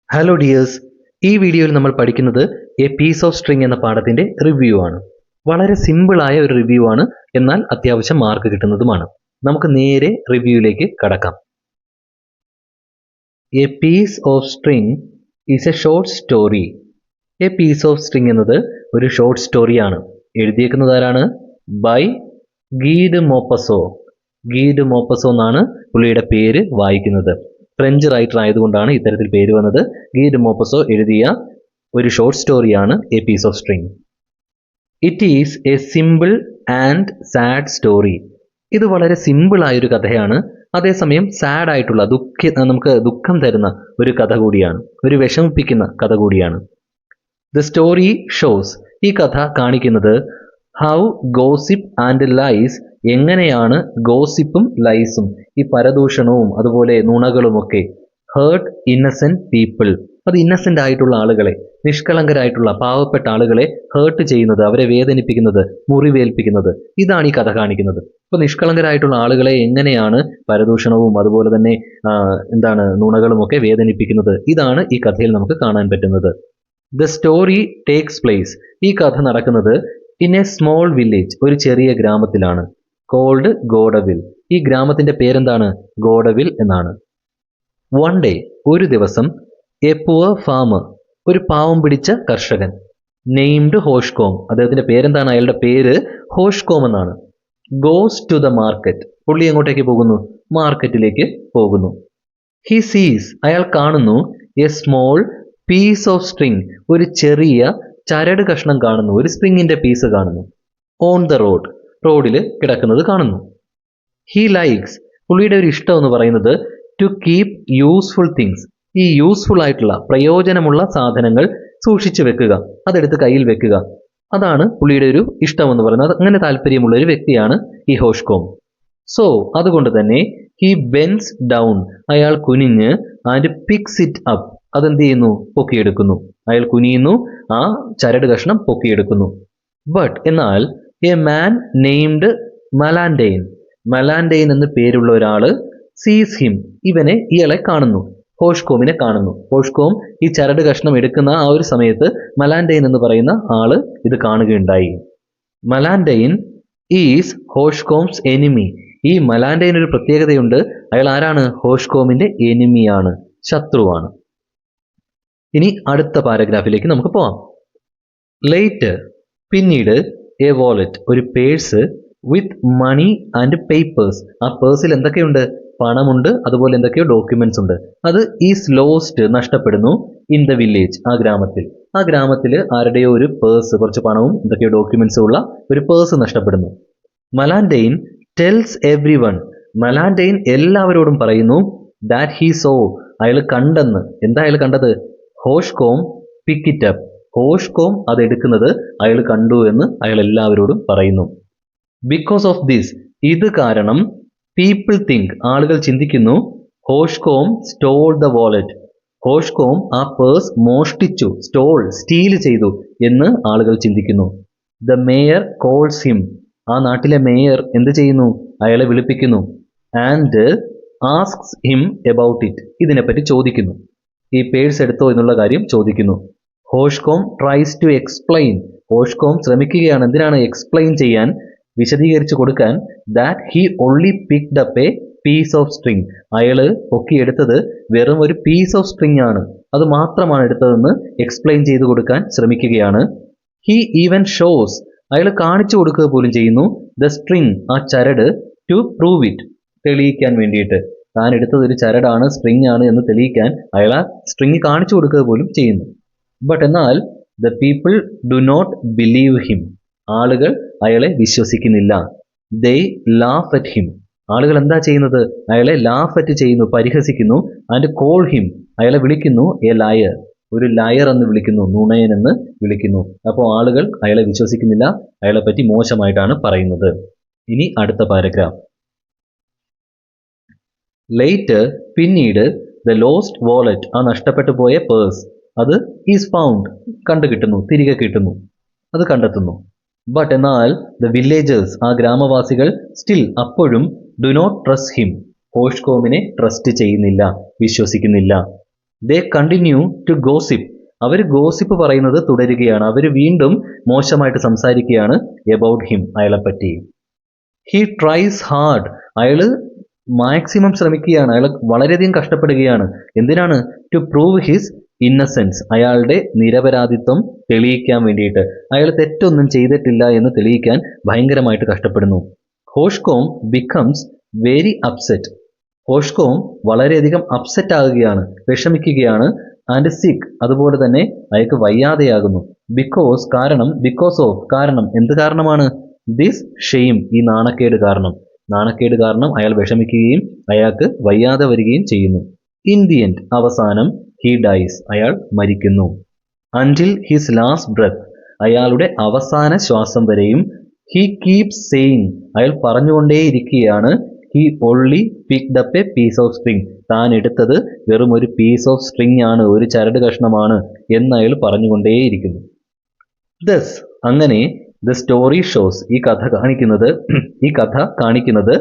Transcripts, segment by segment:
Hello dears, ഈ വീഡിയോയിൽ നമ്മൾ പഠിക്കുന്നത് എ പീസ് ഓഫ് സ്ട്രിങ് എന്ന പാഠത്തിന്റെ റിവ്യൂ ആണ്. വളരെ സിമ്പിളായ ഒരു റിവ്യൂ ആണ്, എന്നാൽ അത്യാവശ്യം മാർക്ക് കിട്ടുന്നതുമാണ്. നമുക്ക് നേരെ റിവ്യൂയിലേക്ക് കടക്കാം. A piece of string is a short story. A piece of string എന്നത് ഒരു ഷോർട്ട് സ്റ്റോറിയാണ്. എഴുതിയേക്കുന്നത് ആരാണ്? ബൈ ഗീഡ് മോപ്പസോ. ഗീഡ് മോപ്പസോ എന്നാണ് പുള്ളിയുടെ പേര് വായിക്കുന്നത്. ഫ്രഞ്ച് റൈറ്റർ ആയതുകൊണ്ടാണ് ഇത്തരത്തിൽ പേര് വന്നത്. ഗീഡ് മോപ്പസോ എഴുതിയ ഒരു ഷോർട്ട് സ്റ്റോറിയാണ് a piece of string. It is a simple and sad story. ഇത് വളരെ സിമ്പിൾ ആയൊരു കഥയാണ്, അതേസമയം സാഡ് ആയിട്ടുള്ള നമുക്ക് ദുഃഖം തരുന്ന ഒരു കഥ കൂടിയാണ്, ഒരു വിഷമിപ്പിക്കുന്ന കഥ കൂടിയാണ്. ദ സ്റ്റോറി ഷോസ്, ഈ കഥ കാണിക്കുന്നത് ഹൗ ഗോസിപ്പ് ആൻഡ് ലൈസ്, എങ്ങനെയാണ് ഗോസിപ്പും ലൈസും, ഈ പരദൂഷണവും അതുപോലെ നുണകളുമൊക്കെ, ഹേർട്ട് ഇന്നസെന്റ് പീപ്പിൾ, അത് ഇന്നസെന്റ് ആയിട്ടുള്ള ആളുകളെ, നിഷ്കളങ്കരായിട്ടുള്ള പാവപ്പെട്ട ആളുകളെ ഹേർട്ട് ചെയ്യുന്നത്, അവരെ വേദനിപ്പിക്കുന്നത്, മുറിവേൽപ്പിക്കുന്നത്, ഇതാണ് ഈ കഥ കാണിക്കുന്നത്. അപ്പോൾ നിഷ്കളങ്കരായിട്ടുള്ള ആളുകളെ എങ്ങനെയാണ് പരദൂഷണവും അതുപോലെ തന്നെ നുണകളുമൊക്കെ വേദനിപ്പിക്കുന്നത്, ഇതാണ് ഈ കഥയിൽ നമുക്ക് കാണാൻ പറ്റുന്നത്. ദ സ്റ്റോറി ടേക്സ് പ്ലേസ്, ഈ കഥ നടക്കുന്നത് ഇൻ എ സ്മോൾ വില്ലേജ്, ഒരു ചെറിയ ഗ്രാമത്തിലാണ്. കോൾഡ് ഗോഡവിൽ, ഈ ഗ്രാമത്തിന്റെ പേരെന്താണ്? ഗോഡവിൽ എന്നാണ്. വൺ ഡേ, ഒരു ദിവസം, എ പുവർ ഫാമർ, ഒരു പാവം പിടിച്ച കർഷകൻ, നെയ്മഡ് ഹോഷ്കോം, അദ്ദേഹത്തിന്റെ പേരെന്താണ്? അയാളുടെ പേര് ഹോഷ്കോം എന്നാണ്. ഗോസ് ടു ദ മാർക്കറ്റ്, പുള്ളി എങ്ങോട്ടേക്ക് പോകുന്നു? മാർക്കറ്റിലേക്ക് പോകുന്നു. ഹി സീസ്, അയാൾ കാണുന്നു, a small piece of string, ഒരു ചെറിയ ചരട് കഷ്ണം കാണുന്നു, ഒരു സ്ട്രിങ്ങിന്റെ പീസ് കാണുന്നു. ഓൺ ദ റോഡ്, റോഡിൽ കിടക്കുന്നത് കാണുന്നു. ഹി ലൈക്സ്, പുള്ളിയുടെ ഒരു ഇഷ്ടം എന്ന് പറയുന്നത് ടു കീപ് യൂസ്ഫുൾ തിങ്സ്, ഈ യൂസ്ഫുൾ ആയിട്ടുള്ള പ്രയോജനമുള്ള സാധനങ്ങൾ സൂക്ഷിച്ചു വെക്കുക, അതെടുത്ത് കയ്യിൽ വെക്കുക, അതാണ് പുള്ളിയുടെ ഒരു ഇഷ്ടം എന്ന് പറയുന്നത്. അങ്ങനെ താല്പര്യമുള്ള ഒരു വ്യക്തിയാണ് ഈ ഹോഷ്കോം. സോ അതുകൊണ്ട് തന്നെ ഹി ബെൻസ് ഡൗൺ, അയാൾ കുനിഞ്ഞ്, ആൻഡ് പിക്സ് ഇറ്റ് അപ്പ്, അതെന്ത് ചെയ്യുന്നു? പൊക്കിയെടുക്കുന്നു. അയാൾ കുനിയുന്നു, ആ ചരട് കഷ്ണം പൊക്കിയെടുക്കുന്നു. ബട്ട് എന്നാൽ എ മാൻ നെയ്മഡ് മലാൻഡെയിൻ, മലാൻഡെയിൻ എന്ന് പേരുള്ള ഒരാള് സീസ് ഹിം, ഇയാളെ കാണുന്നു, ഹോഷ്കോമിനെ കാണുന്നു. ഹോഷ്കോം ഈ ചരട് കഷ്ണം എടുക്കുന്ന ആ ഒരു സമയത്ത് മലാൻഡെയിൻ എന്ന് പറയുന്ന ആള് ഇത് കാണുകയുണ്ടായി. മലാൻഡെയിൻ ഈസ് ഹോഷ്കോംസ് എനിമി, ഈ മലാൻഡെയിൻ ഒരു പ്രത്യേകതയുണ്ട്, അയാൾ ആരാണ്? ഹോഷ്കോമിന്റെ എനിമിയാണ്, ശത്രുവാണ്. ഇനി അടുത്ത പാരഗ്രാഫിലേക്ക് നമുക്ക് പോവാം. ലേറ്റർ, പിന്നീട്, എ വാലറ്റ്, ഒരു purse, with money and papers, ആ പേഴ്സിൽ എന്തൊക്കെയുണ്ട്? പണമുണ്ട്, അതുപോലെ എന്തൊക്കെയോ ഡോക്യുമെന്റ്സ് ഉണ്ട്. അത് ഈസ് ലോസ്റ്റ്, നഷ്ടപ്പെടുന്നു, ഇൻ ദ വില്ലേജ്, ആ ഗ്രാമത്തിൽ ആരുടെയോ ഒരു പേഴ്സ്, കുറച്ച് പണവും എന്തൊക്കെയോ ഡോക്യുമെന്റ്സും ഉള്ള ഒരു പേഴ്സ് നഷ്ടപ്പെടുന്നു. മലാൻഡെയിൻ ടെൽസ് എവ്രി വൺ, മലാൻഡെയിൻ എല്ലാവരോടും പറയുന്നു, ദാറ്റ് ഹീ സോ, അയാൾ കണ്ടെന്ന്. എന്താ അയാൾ കണ്ടത്? ഹോഷ്കോം പിക്ക് ഇറ്റ് അപ്പ്, ഹോഷ്കോം അത് എടുക്കുന്നത് അയാൾ കണ്ടു എന്ന് അയാൾ എല്ലാവരോടും പറയുന്നു. ബിക്കോസ് ഓഫ് ദിസ്, ഇത് കാരണം, പീപ്പിൾ തിങ്ക്, ആളുകൾ ചിന്തിക്കുന്നു, ഹോഷ്കോം സ്റ്റോൾ ദ വാലറ്റ്, ഹോഷ്കോം ആ പേഴ്സ് മോഷ്ടിച്ചു, സ്റ്റീൽ ചെയ്തു എന്ന് ആളുകൾ ചിന്തിക്കുന്നു. ദ മേയർ കോൾസ് ഹിം, ആ നാട്ടിലെ മേയർ എന്ത് ചെയ്യുന്നു? അയാളെ വിളിപ്പിക്കുന്നു. And asks him about it, ഇതിനെപ്പറ്റി ചോദിക്കുന്നു, ഈ പേഴ്സ് എടുത്തോ എന്നുള്ള കാര്യം ചോദിക്കുന്നു. Hauchecorne tries to explain, Hauchecorne ശ്രമിക്കുകയാണ്, എന്തിനാണ്? എക്സ്പ്ലെയിൻ ചെയ്യാൻ, വിശദീകരിച്ചു കൊടുക്കാൻ. That he only picked up a piece of string, അയാള് പൊക്കിയെടുത്തത് വെറും ഒരു പീസ് ഓഫ് സ്ട്രിങ് ആണ്, അത് മാത്രമാണ് എടുത്തതെന്ന് എക്സ്പ്ലെയിൻ ചെയ്തു കൊടുക്കാൻ ശ്രമിക്കുകയാണ്. ഹി ഈവൻ ഷോസ്, അയാൾ കാണിച്ചു കൊടുക്കുക പോലും ചെയ്യുന്നു, ദ സ്ട്രിങ്, ആ ചരട്, ടു പ്രൂവ് ഇറ്റ്, തെളിയിക്കാൻ വേണ്ടിയിട്ട്. താൻ എടുത്തത് ഒരു ചരടാണ്, സ്ട്രിങ് ആണ് എന്ന് തെളിയിക്കാൻ അയാൾ ആ സ്ട്രിങ് കാണിച്ചു കൊടുക്കുക പോലും ചെയ്യുന്നു. ബട്ട് എന്നാൽ the people do not believe him, ആളുകൾ അയാളെ വിശ്വസിക്കുന്നില്ല. ദേ ലാഫ് അറ്റ് ഹിം, ആളുകൾ എന്താ ചെയ്യുന്നത്? അയാളെ ലാഫ് അറ്റ് ചെയ്യുന്നു, പരിഹസിക്കുന്നു. ആൻഡ് കോൾ ഹിം, അയാളെ വിളിക്കുന്നു, എ ലയർ, ഒരു ലയർ എന്ന് വിളിക്കുന്നു, നുണയൻ എന്ന് വിളിക്കുന്നു. അപ്പോൾ ആളുകൾ അയാളെ വിശ്വസിക്കുന്നില്ല, അയാളെ പറ്റി മോശമായിട്ടാണ് പറയുന്നത്. ഇനി അടുത്ത പാരഗ്രാഫ്. ലേറ്റർ, പിന്നീട്, ദ ലോസ്റ്റ് വാലറ്റ്, ആ നഷ്ടപ്പെട്ടു പോയ പേഴ്സ്, അത് ഈസ് ഫൗണ്ട്, തിരികെ കിട്ടുന്നു, അത് കണ്ടെത്തുന്നു. ബട്ട് എന്നാൽ ദ വില്ലേജേഴ്സ്, ആ ഗ്രാമവാസികൾ, സ്റ്റിൽ അപ്പോഴും, ഡു നോട്ട് ട്രസ്റ്റ് ഹിം, ഹോഷ്കോമിനെ ട്രസ്റ്റ് ചെയ്യുന്നില്ല, വിശ്വസിക്കുന്നില്ല. They continue to gossip. അവർ ഗോസിപ്പ് പറയുന്നത് തുടരുകയാണ്. അവർ വീണ്ടും മോശമായിട്ട് സംസാരിക്കുകയാണ് എബൌട്ട് ഹിം, അയാളെപ്പറ്റി. He tries hard. അയാൾ മാക്സിമം ശ്രമിക്കുകയാണ്. അയാൾ വളരെയധികം കഷ്ടപ്പെടുകയാണ്. എന്തിനാണ്? To prove his innocence. അയാളുടെ നിരപരാധിത്വം തെളിയിക്കാൻ വേണ്ടിയിട്ട്. അയാൾ തെറ്റൊന്നും ചെയ്തിട്ടില്ല എന്ന് തെളിയിക്കാൻ ഭയങ്കരമായിട്ട് കഷ്ടപ്പെടുന്നു. ഹോഷ്കോം ബിക്കംസ് വെരി അപ്സെറ്റ്. ഹോഷ്കോം വളരെയധികം അപ്സെറ്റ് ആകുകയാണ്, വിഷമിക്കുകയാണ്. ആൻഡ് സിക്ക്, അതുപോലെ തന്നെ അയാൾക്ക് വയ്യാതെയാകുന്നു. ബിക്കോസ് ഓഫ് കാരണം, എന്ത് കാരണമാണ്? ദിസ് ഷെയിം, ഈ നാണക്കേട് കാരണം. നാണക്കേട് കാരണം അയാൾ വിഷമിക്കുകയും അയാൾക്ക് വയ്യാതെ വരികയും ചെയ്യുന്നു. ഇൻ ദി എൻഡ്, അവസാനം ഹി ഡൈസ്, അയാൾ മരിക്കുന്നു. അൻറ്റിൽ ഹിസ് ലാസ്റ്റ് ബ്രെത്ത്, അയാളുടെ അവസാന ശ്വാസം വരെയും. ഹി കീപ്സ് സെയിങ്, അയാൾ പറഞ്ഞുകൊണ്ടേയിരിക്കുകയാണ്. He only picked up a piece of string, താൻ എടുത്തത് വെറും ഒരു പീസ് ഓഫ് സ്ട്രിങ് ആണ്, ഒരു ചരട് കഷ്ണമാണ് എന്ന് അയാൾ പറഞ്ഞുകൊണ്ടേയിരിക്കുന്നു. ദസ്, അങ്ങനെ ദ സ്റ്റോറി ഷോസ്, ഈ കഥ കാണിക്കുന്നത്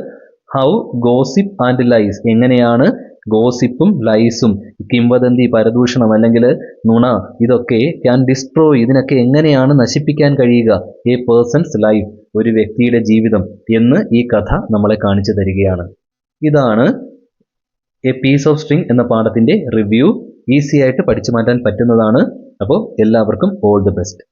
ഹൗ ഗോസിപ്പ് ആൻഡ് ലൈസ്, എങ്ങനെയാണ് ഗോസിപ്പും ലൈസും, കിംവദന്തി, പരദൂഷണം അല്ലെങ്കിൽ നുണ, ഇതൊക്കെ ക്യാൻ ഡിസ്ട്രോയ്, ഇതിനൊക്കെ എങ്ങനെയാണ് നശിപ്പിക്കാൻ കഴിയുക എ പേഴ്സൺസ് ലൈഫ്, ഒരു വ്യക്തിയുടെ ജീവിതം എന്ന് ഈ കഥ നമ്മളെ കാണിച്ചു തരികയാണ്. ഇതാണ് എ പീസ് ഓഫ് സ്ട്രിങ് എന്ന പാഠത്തിന്റെ റിവ്യൂ. ഈസി ആയിട്ട് പഠിച്ചു മാറ്റാൻ പറ്റുന്നതാണ്. അപ്പോൾ എല്ലാവർക്കും ഓൾ ദി ബെസ്റ്റ്.